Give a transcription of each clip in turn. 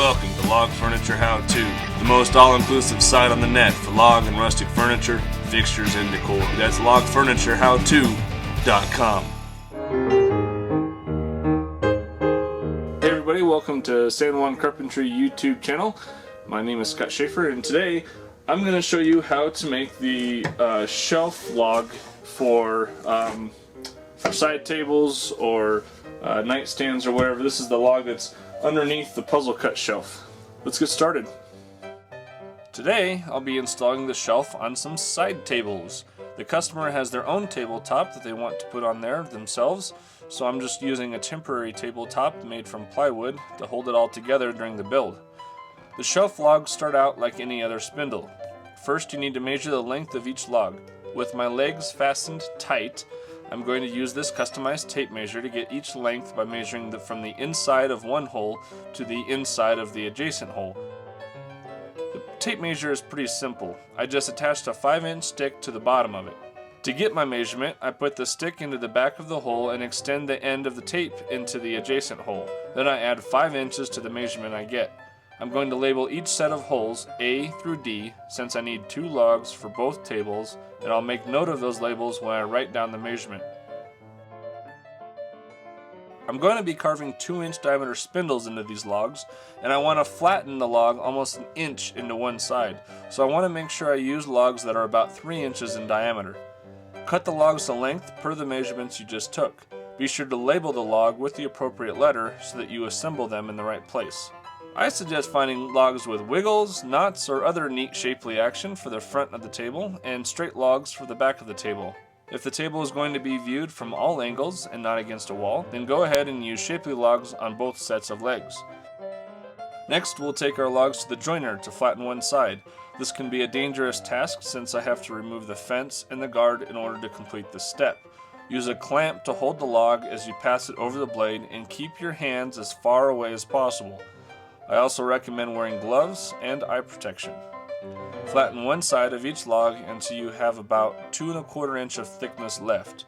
Welcome to Log Furniture How To, the most all-inclusive site on the net for log and rustic furniture, fixtures, and decor. That's logfurnitureHowTo.com. Hey everybody, welcome to San Juan Carpentry YouTube channel. My name is Scott Schaefer, and today I'm going to show you how to make the shelf log for side tables or nightstands or whatever. This is the log that's underneath the puzzle cut shelf. Let's get started. Today I'll be installing the shelf on some side tables. The customer has their own tabletop that they want to put on there themselves, so I'm just using a temporary tabletop made from plywood to hold it all together during the build. The shelf logs start out like any other spindle. First, you need to measure the length of each log. With my legs fastened tight, I'm going to use this customized tape measure to get each length by measuring from the inside of one hole to the inside of the adjacent hole. The tape measure is pretty simple. I just attached a 5-inch stick to the bottom of it. To get my measurement, I put the stick into the back of the hole and extend the end of the tape into the adjacent hole. Then I add 5 inches to the measurement I get. I'm going to label each set of holes A through D since I need 2 logs for both tables, and I'll make note of those labels when I write down the measurement. I'm going to be carving 2-inch diameter spindles into these logs, and I want to flatten the log almost an inch into one side, so I want to make sure I use logs that are about 3 inches in diameter. Cut the logs to length per the measurements you just took. Be sure to label the log with the appropriate letter so that you assemble them in the right place. I suggest finding logs with wiggles, knots, or other neat shapely action for the front of the table, and straight logs for the back of the table. If the table is going to be viewed from all angles and not against a wall, then go ahead and use shapely logs on both sets of legs. Next, we'll take our logs to the joiner to flatten one side. This can be a dangerous task since I have to remove the fence and the guard in order to complete this step. Use a clamp to hold the log as you pass it over the blade and keep your hands as far away as possible. I also recommend wearing gloves and eye protection. Flatten one side of each log until you have about 2 1/4 inch of thickness left.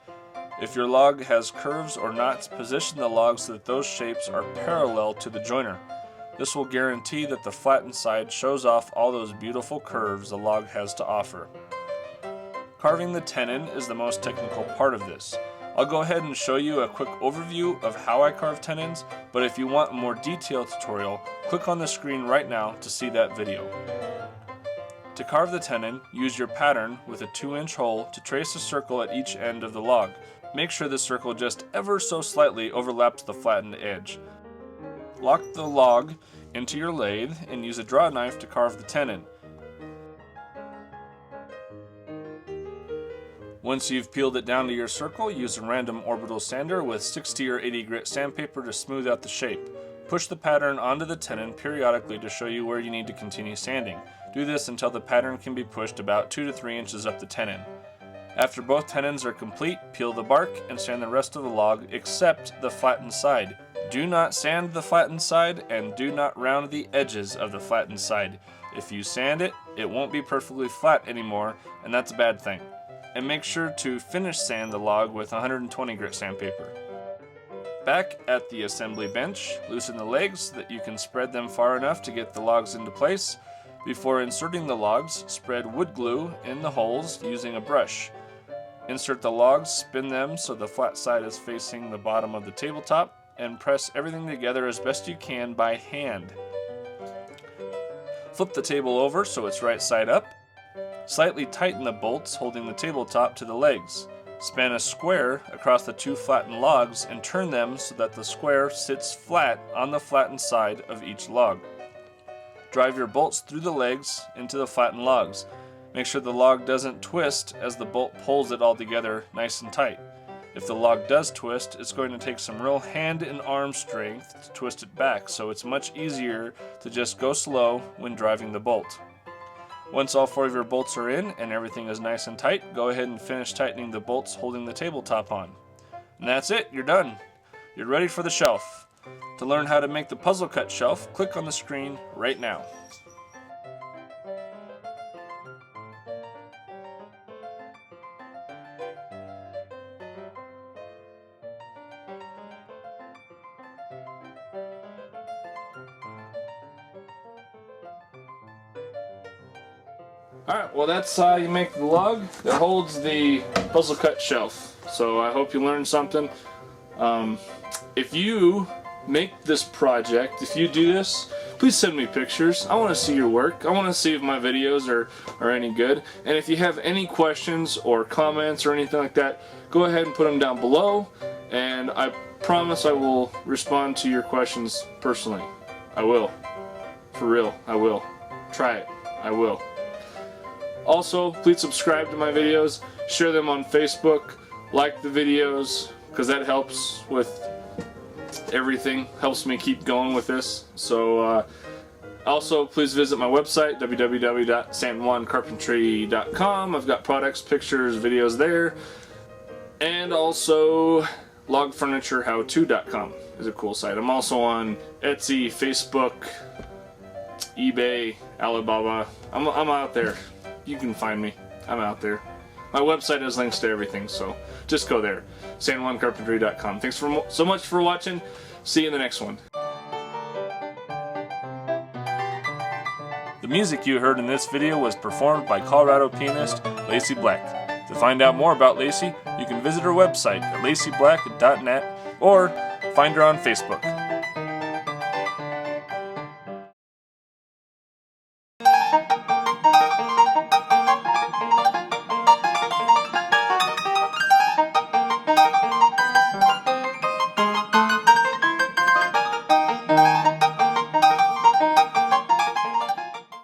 If your log has curves or knots, position the log so that those shapes are parallel to the joiner. This will guarantee that the flattened side shows off all those beautiful curves the log has to offer. Carving the tenon is the most technical part of this. I'll go ahead and show you a quick overview of how I carve tenons, but if you want a more detailed tutorial, click on the screen right now to see that video. To carve the tenon, use your pattern with a 2-inch hole to trace a circle at each end of the log. Make sure the circle just ever so slightly overlaps the flattened edge. Lock the log into your lathe and use a draw knife to carve the tenon. Once you've peeled it down to your circle, use a random orbital sander with 60 or 80 grit sandpaper to smooth out the shape. Push the pattern onto the tenon periodically to show you where you need to continue sanding. Do this until the pattern can be pushed about 2 to 3 inches up the tenon. After both tenons are complete, peel the bark and sand the rest of the log except the flattened side. Do not sand the flattened side and do not round the edges of the flattened side. If you sand it, it won't be perfectly flat anymore, and that's a bad thing. And make sure to finish sand the log with 120 grit sandpaper. Back at the assembly bench, loosen the legs so that you can spread them far enough to get the logs into place. Before inserting the logs, spread wood glue in the holes using a brush. Insert the logs, spin them so the flat side is facing the bottom of the tabletop, and press everything together as best you can by hand. Flip the table over so it's right side up. Slightly tighten the bolts holding the tabletop to the legs. Span a square across the 2 flattened logs and turn them so that the square sits flat on the flattened side of each log. Drive your bolts through the legs into the flattened logs. Make sure the log doesn't twist as the bolt pulls it all together nice and tight. If the log does twist, it's going to take some real hand and arm strength to twist it back, so it's much easier to just go slow when driving the bolt. Once all 4 of your bolts are in and everything is nice and tight, go ahead and finish tightening the bolts holding the tabletop on. And that's it, you're done. You're ready for the shelf. To learn how to make the puzzle cut shelf, click on the screen right now. Alright, well that's how you make the log that holds the puzzle cut shelf. So I hope you learned something. If you make this project, if you do this, please send me pictures. I want to see your work. I want to see if my videos are any good. And if you have any questions or comments or anything like that, go ahead and put them down below. And I promise I will respond to your questions personally. I will. For real, I will. Try it. I will. Also, please subscribe to my videos, share them on Facebook, like the videos, because that helps with everything, helps me keep going with this. So also please visit my website, www.sanjuancarpentry.com. I've got products, pictures, videos there. And also logfurnitureHowTo.com is a cool site. I'm also on Etsy, Facebook, eBay, Alibaba. I'm out there. You can find me. I'm out there. My website has links to everything, so just go there. SanJuanCarpentry.com. Thanks so much for watching. See you in the next one. The music you heard in this video was performed by Colorado pianist Lacey Black. To find out more about Lacey, you can visit her website at lacyblack.net or find her on Facebook.